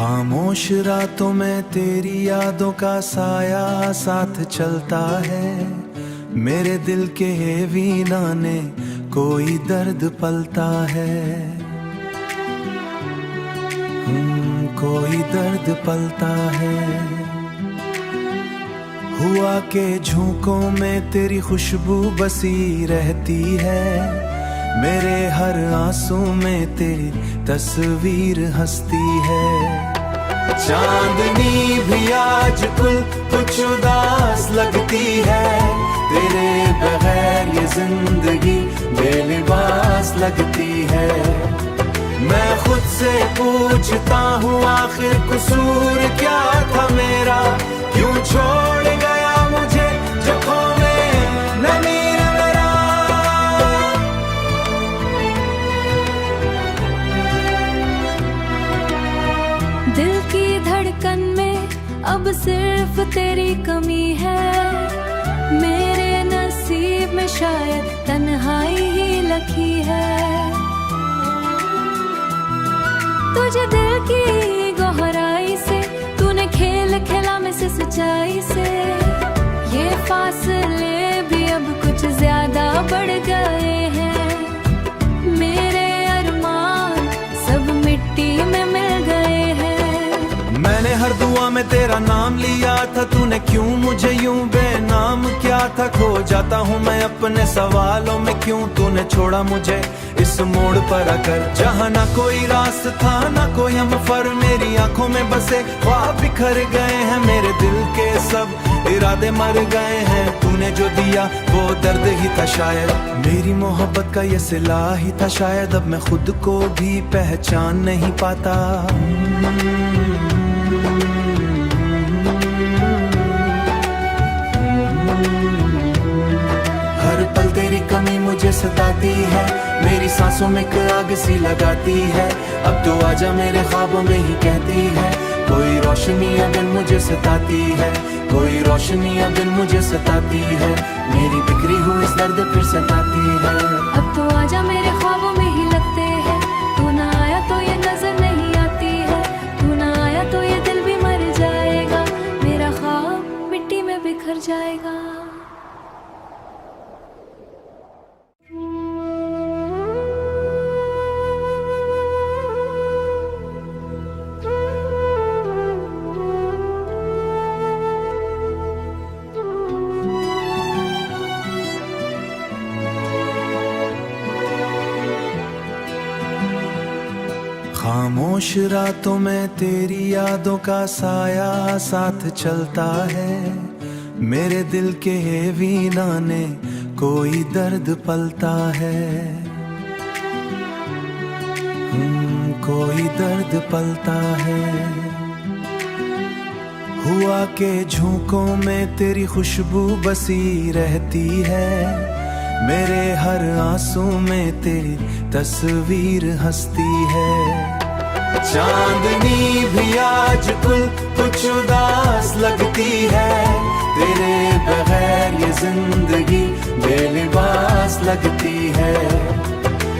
खामोश रातों में तेरी यादों का साया साथ चलता है। मेरे दिल के वीराने कोई दर्द पलता है। कोई दर्द पलता है। हुआ के झोंकों में तेरी खुशबू बसी रहती है। मेरे हर आंसू में तेरी तस्वीर हंसती है। चांदनी भी आज कुछ उदास लगती है। तेरे बगैर ये जिंदगी बेलिबास लगती है। मैं खुद से पूछता हूँ आखिर कसूर क्या था मेरा, क्यों छोड़ गया मुझे जख्मों में नमीर मेरा। दिल की धड़कन में अब सिर्फ तेरी कमी है। मेरे नसीब में शायद तन्हाई ही लिखी है। तुझे दिल की गहराई से तूने खेल खेला में से सच्चाई से। ये फासले भी अब कुछ ज्यादा बढ़ गए हैं। मेरे अरमान सब मिट्टी में मिल गए हैं। मैंने हर दुआ में तेरा नाम लिया था, तूने क्यों मुझे यूं बेनाम किया था। खो जाता हूँ मैं अपने सवालों में, क्यों तूने छोड़ा मुझे इस मोड़ पर आकर। जहाँ ना कोई रास्ता था ना कोई हमफर, मेरी आंखों में बसे ख्वाब बिखर गए हैं। मेरे दिल के सब इरादे मर गए हैं। तूने जो दिया वो दर्द ही था शायद, मेरी मोहब्बत का ये सिला ही था शायद। अब मैं खुद को भी पहचान नहीं पाता। हर पल तेरी कमी मुझे सताती है। मेरी सांसों में आग सी लगाती है। अब तो आजा मेरे ख्वाबों में ही कहती है। कोई रोशनी अगर मुझे सताती है, कोई रोशनी अगर मुझे सताती है। मेरी बिखरी हुई इस दर्द फिर सताती है। अब तो आजा मेरे ख्वाबों में ही लगते हैं। तू ना आया तो ये नजर नहीं आती है। तू ना आया तो ये दिल भी मर जाएगा। मेरा ख्वाब मिट्टी में बिखर जाएगा। खामोश रातों में तेरी यादों का साया साथ चलता है। मेरे दिल के वीराने कोई दर्द पलता है। कोई दर्द पलता है। हुआ के झोंकों में तेरी खुशबू बसी रहती है। मेरे हर आंसू में तेरी तस्वीर हंसती है। चांदनी भी आज कुछ उदास लगती है। तेरे बगैर ये जिंदगी बेलिबास लगती है।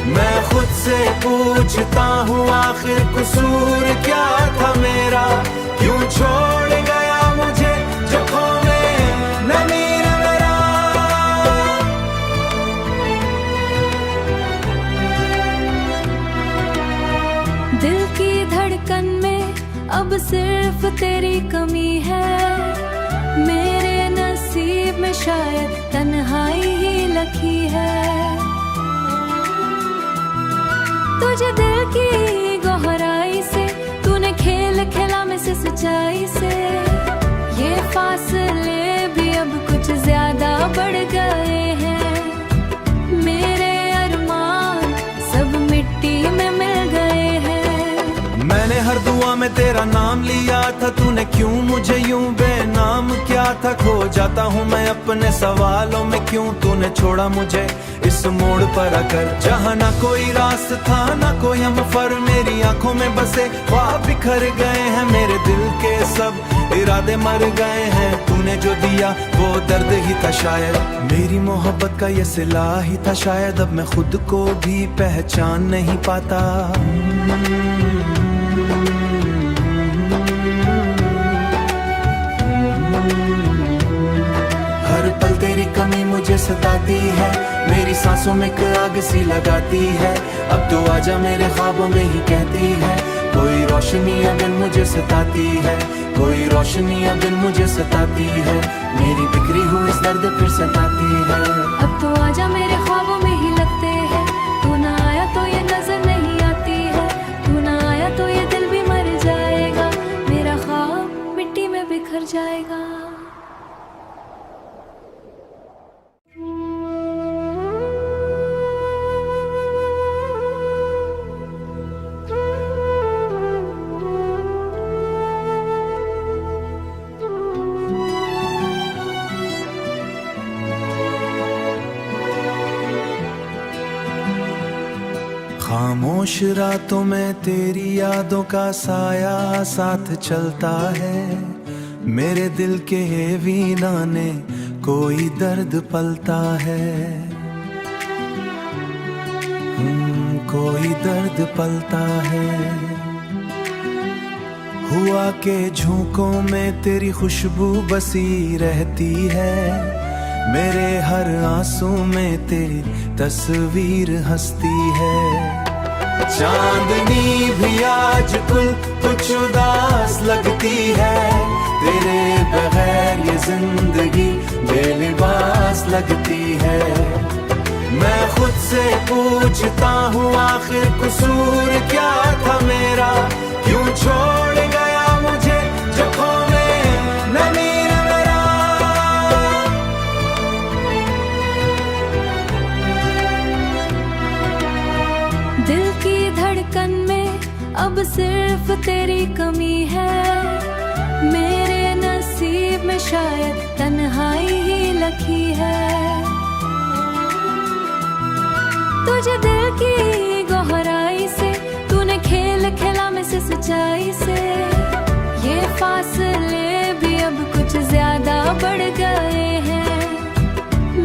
मैं खुद से पूछता हूँ आखिर कसूर क्या था मेरा, क्यों छोड़ गया मुझे जख्मों में नमीर मेरा। दिल की धड़कन में अब सिर्फ तेरी कमी है। मेरे नसीब में शायद तन्हाई ही लिखी है। तुझे दिल की गहराई से तूने खेल खेला में से सच्चाई से। ये फासले भी अब कुछ ज्यादा बढ़ गए हैं। मेरे अरमान सब मिट्टी में मिल गए हैं। मैंने हर दुआ में तेरा नाम लिया था, तूने क्यों मुझे यूं बेनाम किया था। खो जाता हूँ मैं अपने सवालों में, क्यों तूने छोड़ा मुझे इस मोड़ पर आकर। जहाँ ना कोई रास्ता था ना कोई हमफर, मेरी आंखों में बसे ख्वाब बिखर गए हैं। मेरे दिल के सब इरादे मर गए हैं। तूने जो दिया वो दर्द ही था शायद, मेरी मोहब्बत का ये सिला ही था शायद। अब मैं खुद को भी पहचान नहीं पाता। सताती है, मेरी सांसों में एक आग सी लगाती है। अब तो आजा मेरे ख्वाबों में ही कहती है, कोई रोशनी अब बिन मुझे सताती है, कोई रोशनी अब बिन मुझे सताती है, मेरी बिखरी हुई इस दर्द फिर सताती है। अब तो आजा मेरे ख्वाबों में ही लगते हैं, तू ना आया तो ये नजर नहीं आती है, तू ना आया तो ये दिल भी मर जाएगा, मेरा ख्वाब मिट्टी में बिखर जाएगा। खामोश रातों में तेरी यादों का साया साथ चलता है, मेरे दिल के वीराने कोई दर्द पलता है, कोई दर्द पलता है। हुआ के झोंकों में तेरी खुशबू बसी रहती है, मेरे हर आंसू में तेरी तस्वीर हंसती है। चांदनी भी आज कुछ उदास लगती है, तेरे बगैर ये जिंदगी बेलिबास लगती है। मैं खुद से पूछता हूँ आखिर कसूर क्या था मेरा, क्यों छोड़ गया मुझे जख्मों में नमीर मेरा। दिल की धड़कन में अब सिर्फ तेरी कमी है, मेरे नसीब में शायद तन्हाई ही लिखी है। तुझे दिल की गहराई से तूने खेल खेला में से सच्चाई से, ये फासले भी अब कुछ ज्यादा बढ़ गए हैं,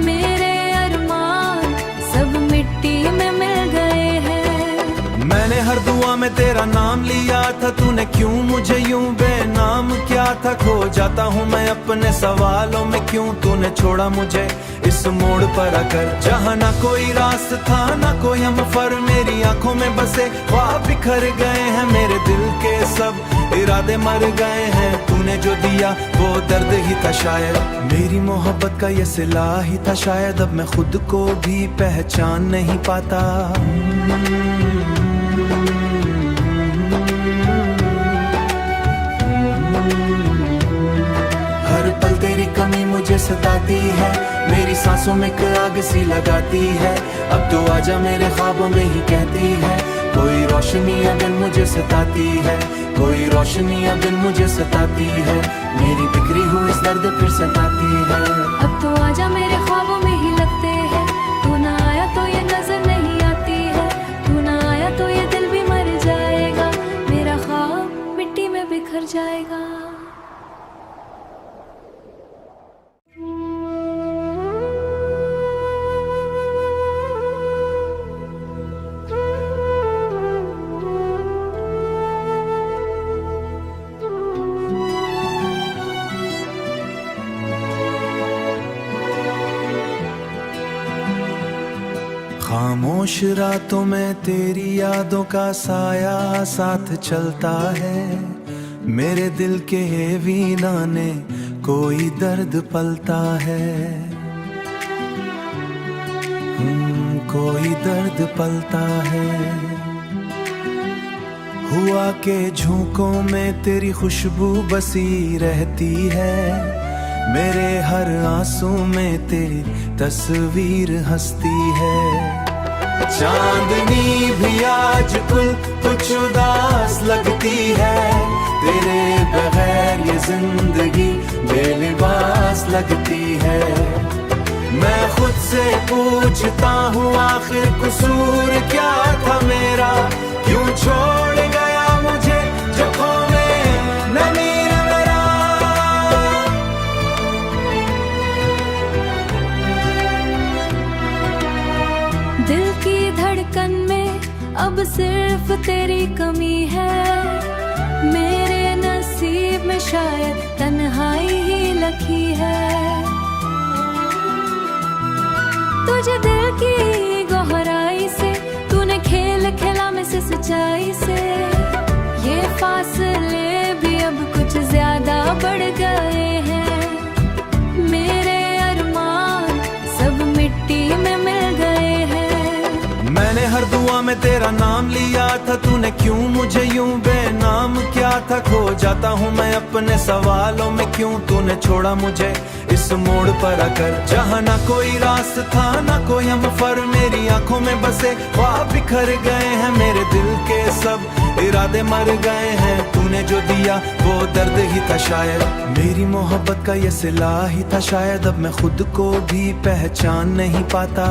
मेरे अरमान सब मिट्टी में मिल गए हैं। मैंने हर दुआ में तेरा नाम लिया था, तूने क्यों मुझे यूं बेनाम किया था। खो जाता हूँ मैं अपने सवालों में, क्यों तूने छोड़ा मुझे इस मोड़ पर आकर। जहाँ ना कोई रास्ता था ना कोई हमफर, मेरी आंखों में बसे ख्वाब बिखर गए हैं, मेरे दिल के सब इरादे मर गए हैं। तूने जो दिया वो दर्द ही था शायद, मेरी मोहब्बत का ये सिला ही था शायद। अब मैं खुद को भी पहचान नहीं पाता। हर पल तेरी कमी मुझे सताती है, मेरी सांसों में एक आग सी लगाती है। अब तो आजा मेरे ख्वाबों में ही कहती है, कोई रोशनी अब बिन मुझे सताती है, कोई रोशनी अब बिन मुझे सताती है, मेरी बिखरी हुई इस दर्द फिर सताती है। अब तो आजा मेरे ख्वाबों में ही लगते हैं, तू ना आया तो ये नजर नहीं आती है, तू ना आया तो ये दिल भी मर जाएगा, मेरा ख्वाब मिट्टी में बिखर जाएगा। खामोश रातों में तेरी यादों का साया साथ चलता है, मेरे दिल के वीराने कोई दर्द पलता है, कोई दर्द पलता है। हुआ के झोंकों में तेरी खुशबू बसी रहती है, मेरे हर आंसू में तेरी तस्वीर हंसती है। चांदनी भी आज कुछ उदास लगती है, तेरे बगैर ये जिंदगी बेलिबास लगती है। मैं खुद से पूछता हूँ आखिर कसूर क्या था मेरा, क्यों छोड़ गया मुझे जख्मों में नमीर मेरा। दिल की धड़कन में अब सिर्फ तेरी कमी है, मेरे नसीब में शायद तन्हाई ही लिखी है। तुझे दिल की गहराई से तूने खेल खेला में से सच्चाई से, ये फासले भी अब कुछ ज्यादा बढ़ गए हैं, मेरे अरमान सब मिट्टी में मिल गए हैं। मैंने हर दुआ में तेरा नाम लिया था, तूने क्यों मुझे यूं बेनाम किया था। खो जाता हूँ मैं अपने सवालों में, क्यों तूने छोड़ा मुझे इस मोड़ पर आकर। जहाँ ना कोई रास्ता ना कोई हमफर, मेरी आंखों में बसे ख्वाब बिखर गए हैं, मेरे दिल के सब इरादे मर गए हैं। तूने जो दिया वो दर्द ही था शायद, मेरी मोहब्बत का ये सिला ही था शायद। अब मैं खुद को भी पहचान नहीं पाता।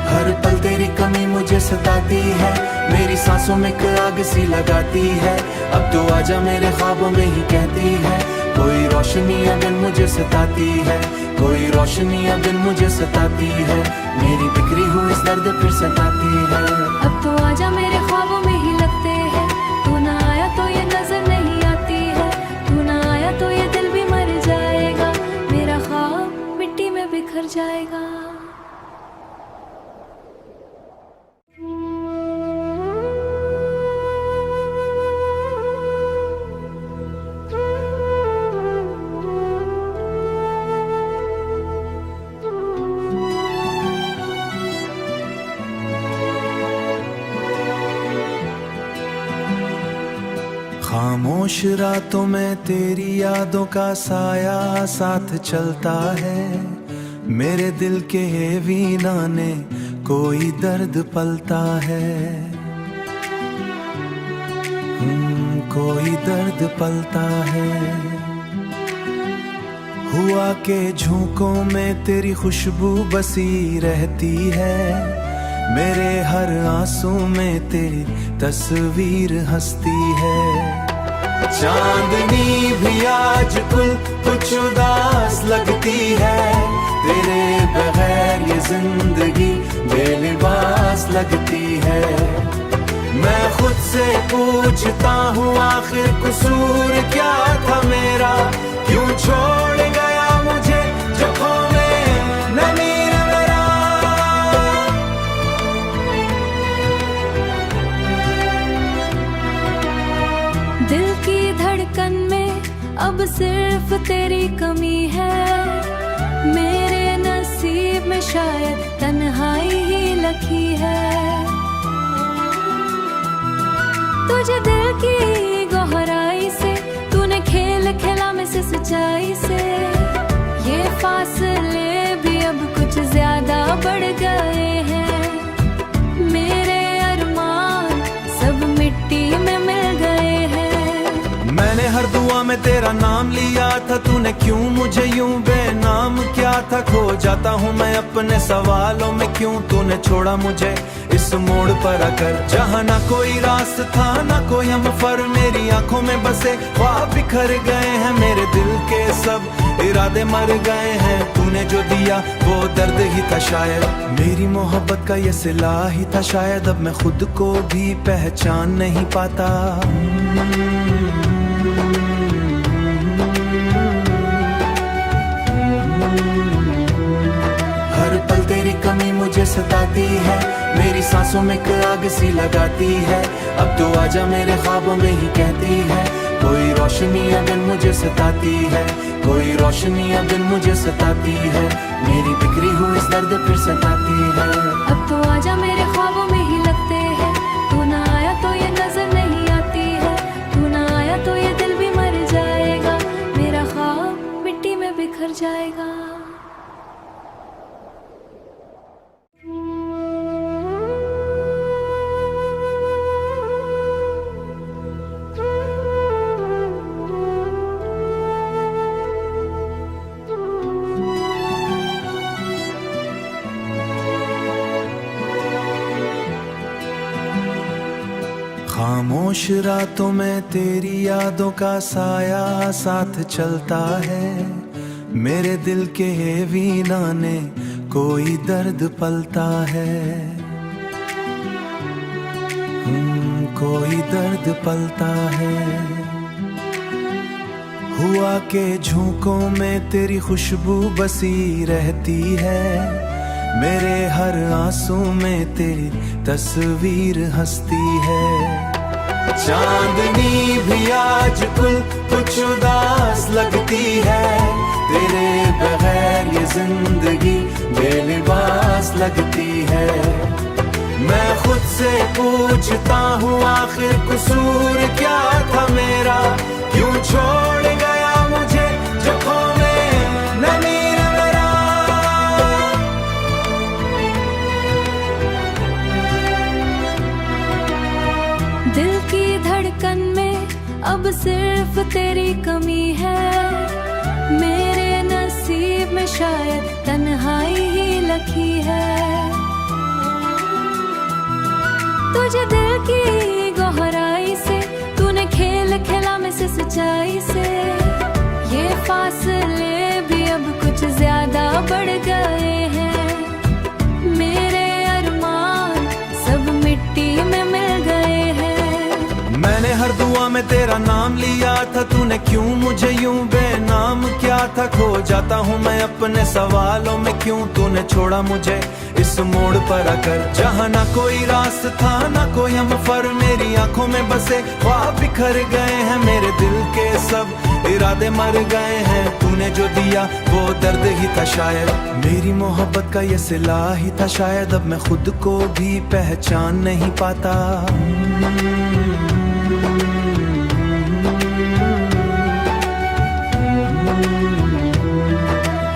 हर पल तेरी कमी मुझे सताती है, मेरी सांसों में आग सी लगाती है। अब तो आजा मेरे ख्वाबों में ही कहती है, कोई रोशनी अगर मुझे सताती है, कोई रोशनी अगर मुझे सताती है, मेरी बिखरी हुई इस दर्द फिर सताती है। अब तो आजा मेरे ख्वाबों में ही लगते हैं, तू ना आया तो ये नजर नहीं आती है, तू ना आया तो ये दिल भी मर जाएगा, मेरा ख्वाब मिट्टी में बिखर जाएगा। खामोश रातों में तेरी यादों का साया साथ चलता है, मेरे दिल के वीराने कोई दर्द पलता है। कोई दर्द पलता है। हुआ के झोंकों में तेरी खुशबू बसी रहती है, मेरे हर आंसू में तेरी तस्वीर हंसती है। चांदनी भी आज कुछ उदास लगती है, तेरे बगैर ये जिंदगी बेलिबास लगती है। मैं खुद से पूछता हूँ आखिर कसूर क्या था मेरा, क्यों छोड़ गया मुझे जख्मों में नमीर मेरा। दिल की धड़कन में अब सिर्फ तेरी कमी है, मेरे नसीब में शायद तन्हाई ही लिखी है। तुझे दिल की गहराई से तूने खेल खेला में से सच्चाई से, ये फासले भी अब कुछ ज्यादा बढ़ गए हैं, मेरे अरमान सब मिट्टी में मिल गए हैं। मैंने हर दुआ में तेरा नाम लिया था, तूने क्यों मुझे यूं बेनाम किया था। खो जाता हूँ मैं अपने सवालों में, क्यों तूने छोड़ा मुझे इस मोड़ पर आकर। जहाँ ना कोई रास्ता ना कोई हमफर, मेरी आंखों में बसे ख्वाब बिखर गए हैं, मेरे दिल के सब इरादे मर गए हैं। तूने जो दिया वो दर्द ही था शायद, मेरी मोहब्बत का ये सिला ही था शायद। अब मैं खुद को भी पहचान नहीं पाता। हर पल तेरी कमी मुझे सताती है, मेरी सांसों में आग सी लगाती है। अब तो आजा मेरे ख्वाबों में ही कहती है, कोई रोशनी अगर मुझे सताती है, कोई रोशनी अगर मुझे सताती है, मेरी बिखरी हुई इस दर्द फिर सताती है। अब तो आजा मेरे ख्वाबों में ही लगते हैं, तू ना आया तो ये नजर नहीं आती है, तू ना आया तो ये दिल भी मर जाएगा, मेरा ख्वाब मिट्टी में बिखर जाएगा। खामोश रातों में तेरी यादों का साया साथ चलता है, मेरे दिल के वीराने कोई दर्द पलता है। कोई दर्द पलता है। हुआ के झोंकों में तेरी खुशबू बसी रहती है, मेरे हर आंसू में तेरी तस्वीर हंसती है। चांदनी भी आज कुछ उदास लगती है, तेरे बगैर ये जिंदगी बेलिबास लगती है। मैं खुद से पूछता हूँ आखिर कसूर क्या था मेरा, क्यों छोड़ गया मुझे जख्मों में नमी मेरा। दिल की धड़कन में अब सिर्फ तेरी कमी है, मेरे नसीब में शायद तन्हाई ही लिखी है। तुझे दिल की गहराई से तूने खेल खेला में से सच्चाई से, ये फासले भी अब कुछ ज्यादा बढ़ गए हैं। मेरे अरमान सब मिट्टी में मिल गए हैं। मैंने हर दुआ में तेरा नाम लिया था, तूने क्यों मुझे यूं बेनाम किया था। खो जाता हूँ मैं अपने सवालों में, क्यों तूने छोड़ा मुझे इस मोड़ पर आकर। जहाँ ना कोई रास्ता ना कोई हमफर, मेरी आंखों में बसे ख्वाब बिखर गए हैं। मेरे दिल के सब इरादे मर गए हैं, तूने जो दिया वो दर्द ही था शायद। मेरी मोहब्बत का ये सिला ही था शायद, अब मैं खुद को भी पहचान नहीं पाता।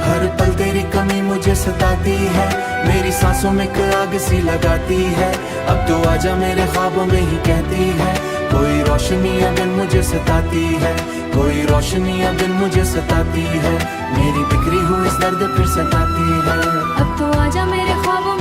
हर पल तेरी कमी मुझे सताती है, मेरी सांसों में आग सी लगाती है। अब तो आजा मेरे ख्वाबों में ही कहती है, कोई रोशनी अगर मुझे सताती है, कोई रोशनी अगर मुझे सताती है। मेरी बिखरी हुई इस दर्द फिर सताती है। अब तो आजा मेरे ख्वाबों